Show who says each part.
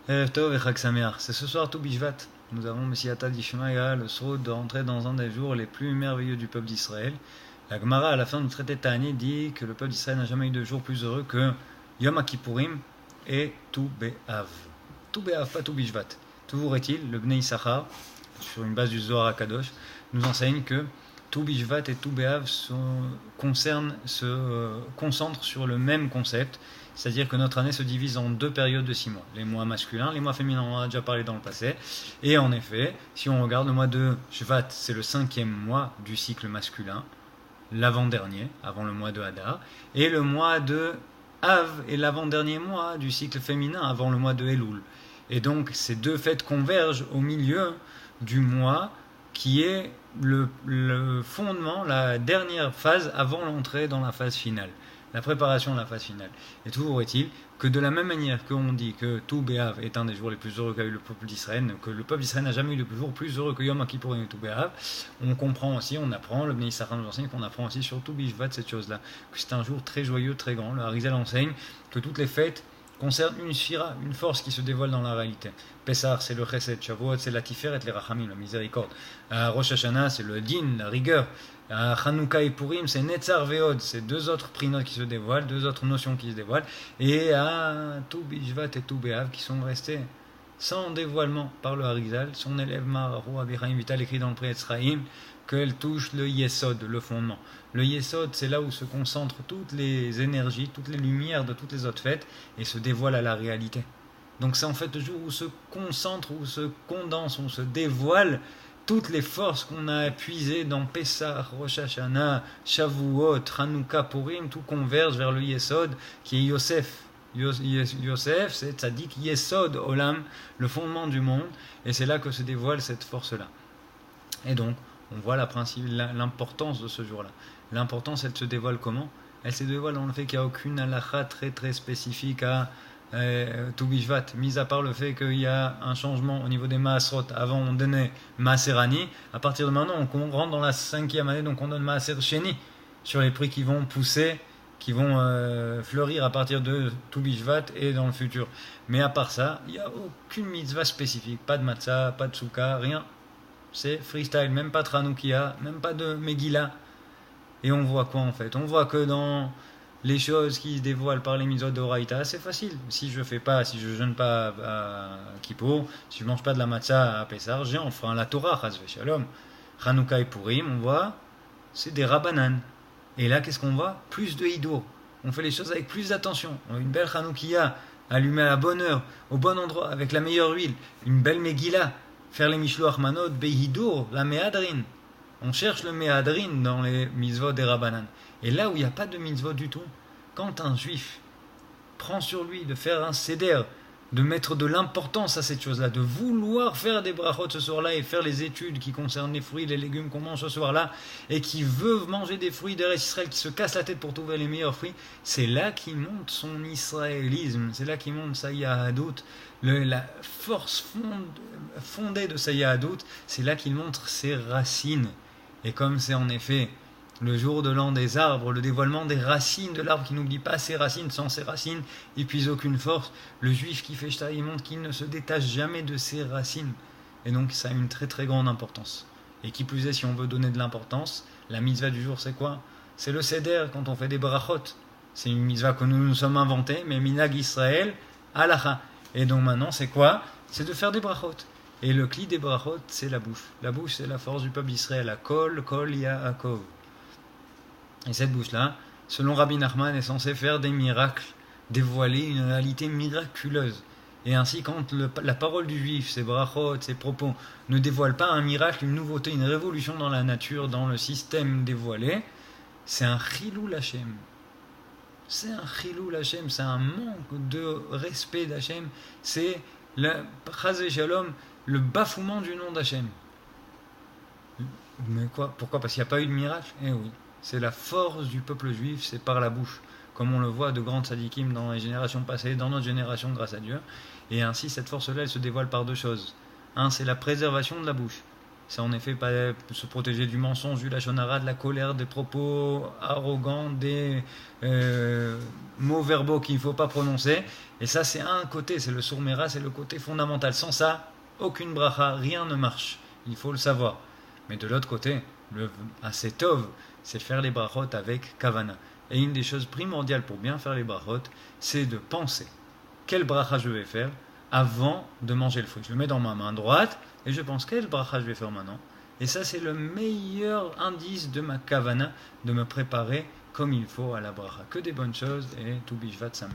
Speaker 1: Erev Tov et Chag Sameach. C'est ce soir tout Bishvat. Nous avons Messiata d'Ishmaïa, le sroud de rentrer dans un des jours les plus merveilleux du peuple d'Israël. La Gemara, à la fin du traité de Ta'ani, dit que le peuple d'Israël n'a jamais eu de jour plus heureux que Yom Kippourim et Tou Be'av. Tou Be'av, pas Tou Bishvat. Toujours est-il, le Bnei Issachar, sur une base du Zohar HaKadosh, nous enseigne que Tou Bishvat et Tou Be'av se concentrent sur le même concept, c'est-à-dire que notre année se divise en deux périodes de 6 mois. Les mois masculins, les mois féminins, on en a déjà parlé dans le passé. Et en effet, si on regarde le mois de Shvat, c'est le 5e mois du cycle masculin, l'avant-dernier, avant le mois de Hadar. Et le mois de Av est l'avant-dernier mois du cycle féminin, avant le mois de Elul. Et donc, ces deux fêtes convergent au milieu du mois qui est le fondement, la dernière phase avant l'entrée dans la phase finale, la préparation de la phase finale. Et toujours est-il que de la même manière qu'on dit que Tou Be'av est un des jours les plus heureux qu'a eu le peuple d'Israël, que le peuple d'Israël n'a jamais eu de jour plus heureux que Yom Kippur et Tou Be'av, on comprend aussi, on apprend, le Bnei Issachar nous enseigne qu'on apprend aussi sur Tou Bishvat cette chose-là, que c'est un jour très joyeux, très grand. Le Harizal enseigne que toutes les fêtes concerne une sphira, une force qui se dévoile dans la réalité. Pessah, c'est le chesed, Shavuot, c'est la tiferet, les rachamim, la miséricorde. Rosh Hashanah, c'est le din, la rigueur. Chanukah et Purim, c'est Netzar Veod, c'est deux autres prinotes qui se dévoilent, deux autres notions qui se dévoilent. Et Tou Bishvat et Tou Be'av qui sont restés sans dévoilement par le Harizal. Son élève Maharu Abichaim Vital écrit dans le Pri Etzraïm qu'elle touche le Yesod, le fondement. Le Yesod, c'est là où se concentrent toutes les énergies, toutes les lumières de toutes les autres fêtes et se dévoilent à la réalité. Donc c'est en fait le jour où se concentre, où se condense, où se dévoilent toutes les forces qu'on a puisées dans Pessah, Rosh Hashanah, Shavuot, Hanouka, Purim, tout converge vers le Yesod qui est Yosef. Yosef, c'est Tzadik Yesod Olam, le fondement du monde, et c'est là que se dévoile cette force-là. Et donc, on voit l'importance de ce jour-là. L'importance, elle se dévoile comment? Elle se dévoile dans le fait qu'il n'y a aucune halakha très très spécifique à Tou Bishvat, mis à part le fait qu'il y a un changement au niveau des Maasrot. Avant, on donnait Maaserani. À partir de maintenant, on rentre dans la 5e année, donc on donne Maaser Sheni sur les prix qui vont pousser, qui vont fleurir à partir de Tou Bishvat et dans le futur. Mais à part ça, il n'y a aucune mitzvah spécifique. Pas de matzah, pas de soukha, rien. C'est freestyle, même pas de Tranoukia, même pas de Megillah. Et on voit quoi en fait? On voit que dans les choses qui se dévoilent par les mitzvot d'Oraïta, c'est facile. Si je jeûne pas à Kippour, si je mange pas de la matzah à Pessah, j'ai enfin la Torah, Chas v'Shalom. Hanouka et Purim, on voit, c'est des Rabbanan. Et là, qu'est-ce qu'on voit? Plus de Hidour. On fait les choses avec plus d'attention. On a une belle Hanoukia, allumée à la bonne heure, au bon endroit, avec la meilleure huile, une belle Megillah. Faire les Mishloach Manot, Behidour, la Méhadrin. On cherche le Méhadrin dans les mitzvot des Rabbanan. Et là où il n'y a pas de mitzvot du tout, quand un juif prend sur lui de faire un seder, de mettre de l'importance à cette chose-là, de vouloir faire des brachot ce soir-là et faire les études qui concernent les fruits, les légumes qu'on mange ce soir-là, et qui veut manger des fruits d'Eretz Israël, qui se casse la tête pour trouver les meilleurs fruits, c'est là qu'il monte son israélisme, c'est là qu'il monte sa yahadout, la force fondée de sa yahadout, c'est là qu'il montre ses racines. Et comme c'est en effet le jour de l'an des arbres, le dévoilement des racines de l'arbre qui n'oublie pas ses racines, sans ses racines, il puise aucune force. Le juif qui fait shta, il montre qu'il ne se détache jamais de ses racines. Et donc ça a une très très grande importance. Et qui plus est, si on veut donner de l'importance, la mitzvah du jour c'est quoi? C'est le seder quand on fait des brachot. C'est une mitzvah que nous nous sommes inventés, mais minag Israël, halacha. Et donc maintenant c'est quoi? C'est de faire des brachot. Et le cli des brachot, c'est la bouche. La bouche, c'est la force du peuple d'Israël. La kol yaakov. Et cette bouche-là, selon Rabbi Nachman, est censée faire des miracles, dévoiler une réalité miraculeuse. Et ainsi, quand la parole du juif, ses brachot, ses propos, ne dévoilent pas un miracle, une nouveauté, une révolution dans la nature, dans le système dévoilé, c'est un chilul Hashem. C'est un chilul Hashem, c'est un manque de respect d'Hashem. C'est chas v'shalom, le bafouement du nom d'Hachem. Mais quoi? Pourquoi? Parce qu'il n'y a pas eu de miracle? Eh oui, c'est la force du peuple juif, c'est par la bouche, comme on le voit de grands tzadikim dans les générations passées, dans notre génération grâce à Dieu. Et ainsi, cette force-là, elle se dévoile par deux choses. Un, c'est la préservation de la bouche. c'est en effet pas se protéger du mensonge, du lachon hara, de la colère, des propos arrogants, des mots verbaux qu'il ne faut pas prononcer. Et ça, c'est un côté, c'est le sourmera, c'est le côté fondamental. Sans ça, aucune bracha, rien ne marche. Il faut le savoir. Mais de l'autre côté, le assez tov, c'est faire les brachot avec kavana. Et une des choses primordiales pour bien faire les brachot, c'est de penser quelle bracha je vais faire avant de manger le fruit. Je le mets dans ma main droite et je pense quelle bracha je vais faire maintenant. Et ça, c'est le meilleur indice de ma kavana, de me préparer comme il faut à la bracha. Que des bonnes choses et tout bishvat sameach.